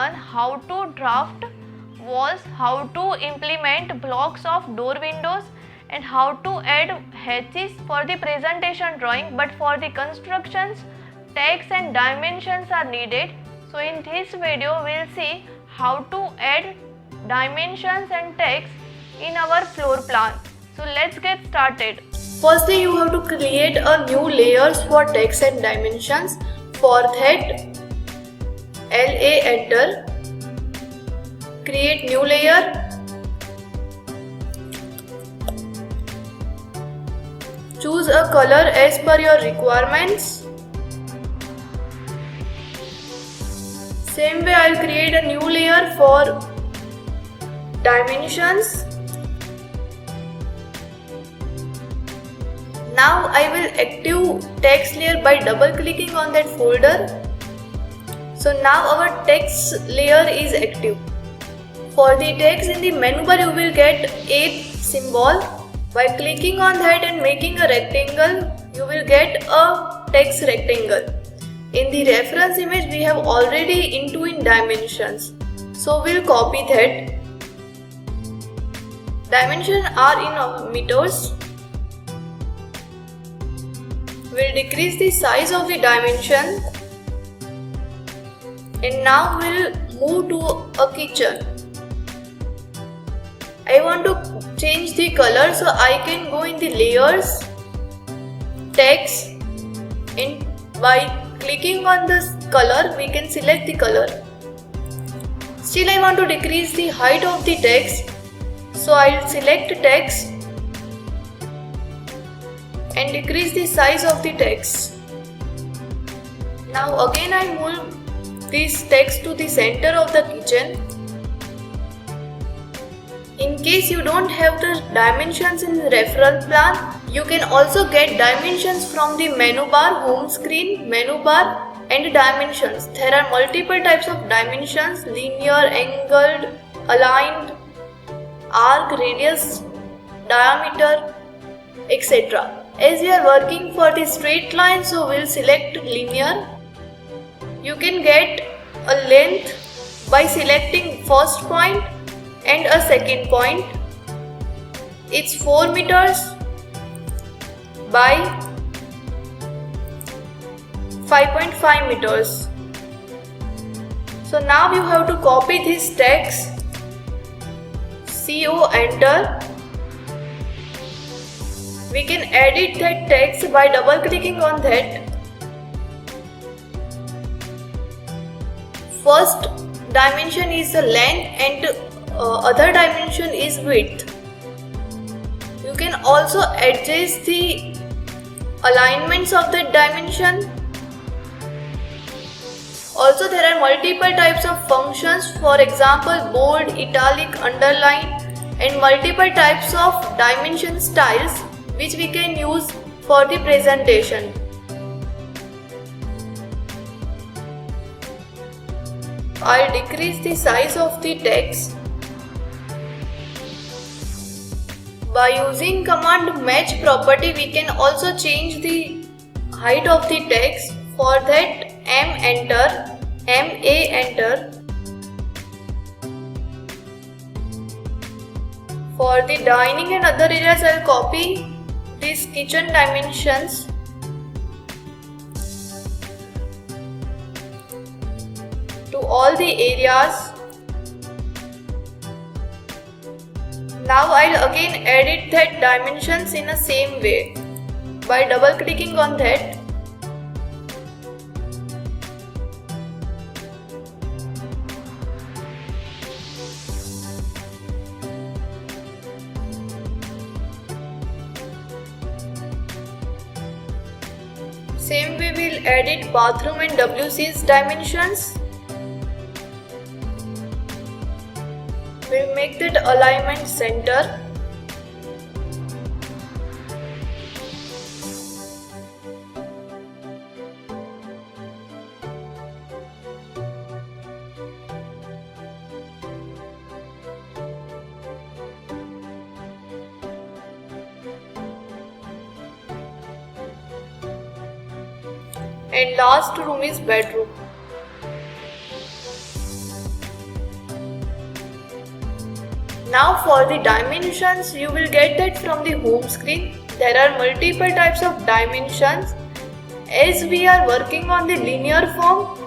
learn how to draft walls, how to implement blocks of door windows, and how to add hatches for the presentation drawing, but for the constructions, text and dimensions are needed. So in this video we will see how to add dimensions and text in our floor plan. So let's get started. Firstly, you have to create a new layers for text and dimensions. For that, LA enter, create new layer, choose a color as per your requirements. Same way, I'll create a new layer for dimensions. Now I will active text layer by double clicking on that folder. So now our text layer is active. For the text in the menu bar you will get 8 symbol. By clicking on that and making a rectangle, you will get a text rectangle. In the reference image we have already in dimensions. So we'll copy that. Dimensions are in meters. We'll decrease the size of the dimension, and now we'll move to a kitchen. I want to change the color, so I can go in the layers, text, and by clicking on this color we can select the color. Still I want to decrease the height of the text, so I'll select text and decrease the size of the text. Now again I move this text to the center of the kitchen. In case you don't have the dimensions in the reference plan, you can also get dimensions from the menu bar, home screen, menu bar and dimensions. There are multiple types of dimensions: linear, angled, aligned, arc, radius, diameter, etc. As we are working for the straight line, so we'll select linear. You can get a length by selecting first point and a second point. It's 4 meters by 5.5 meters. So now you have to copy this text. CO enter. We can edit that text by double clicking on that. First dimension is the length and other dimension is width. You can also adjust the alignments of the dimension. Also there are multiple types of functions, for example bold, italic, underline, and multiple types of dimension styles which we can use for the presentation. I'll decrease the size of the text. By using command match property, we can also change the height of the text. For that, M enter, MA enter. For the dining and other areas, I'll copy these kitchen dimensions. To all the areas. Now I'll again edit that dimensions in the same way by double clicking on that. Same way we'll edit bathroom and WC's dimensions. We'll make that alignment center. And last room is bedroom. Now for the dimensions, you will get that from the home screen. There are multiple types of dimensions. As we are working on the linear form,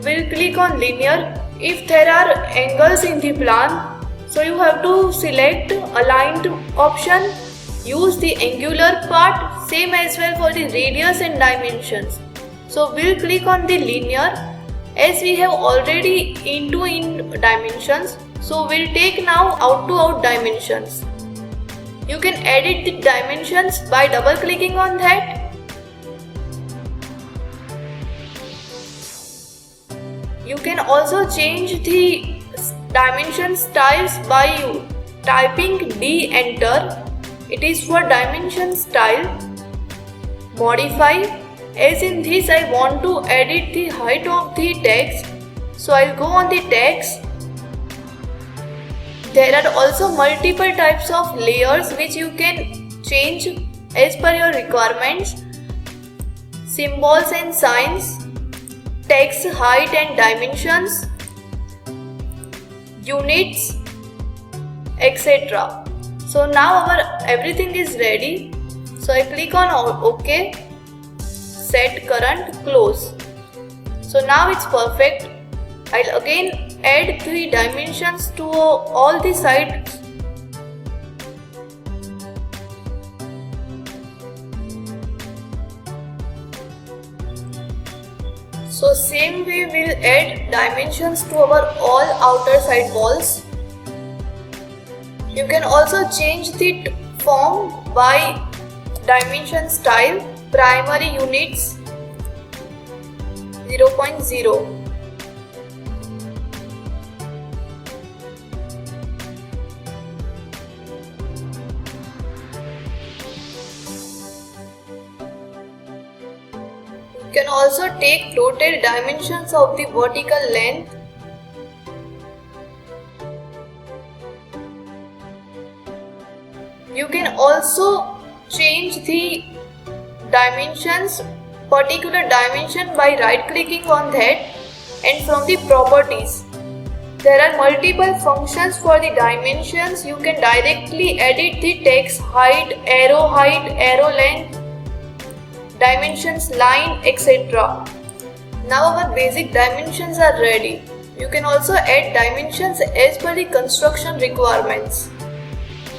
we'll click on linear. If there are angles in the plan, so you have to select aligned option. Use the angular part, same as well for the radius and dimensions. So we'll click on the linear. As we have already in dimensions, so we'll take now out to out dimensions. You can edit the dimensions by double clicking on that. You can also change the dimension styles by typing D enter. It is for dimension style. Modify. As in this, I want to edit the height of the text. So I'll go on the text. There are also multiple types of layers which you can change as per your requirements. Symbols and signs, text height and dimensions, units, etc. So now our everything is ready. So I click on OK, set current, close. So now it's perfect. I'll again add the dimensions to all the sides. So same way we'll add dimensions to our all outer side walls. You can also change the form by dimension style, primary units 0.0. You can also take total dimensions of the vertical length. You can also change the dimensions, particular dimension by right clicking on that, and from the properties. There are multiple functions for the dimensions. You can directly edit the text height, arrow length, dimensions line, etc. Now our basic dimensions are ready. You can also add dimensions as per the construction requirements.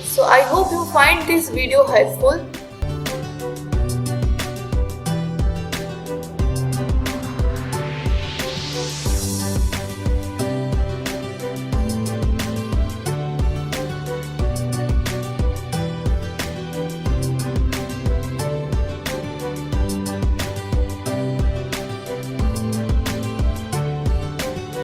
So I hope you find this video helpful.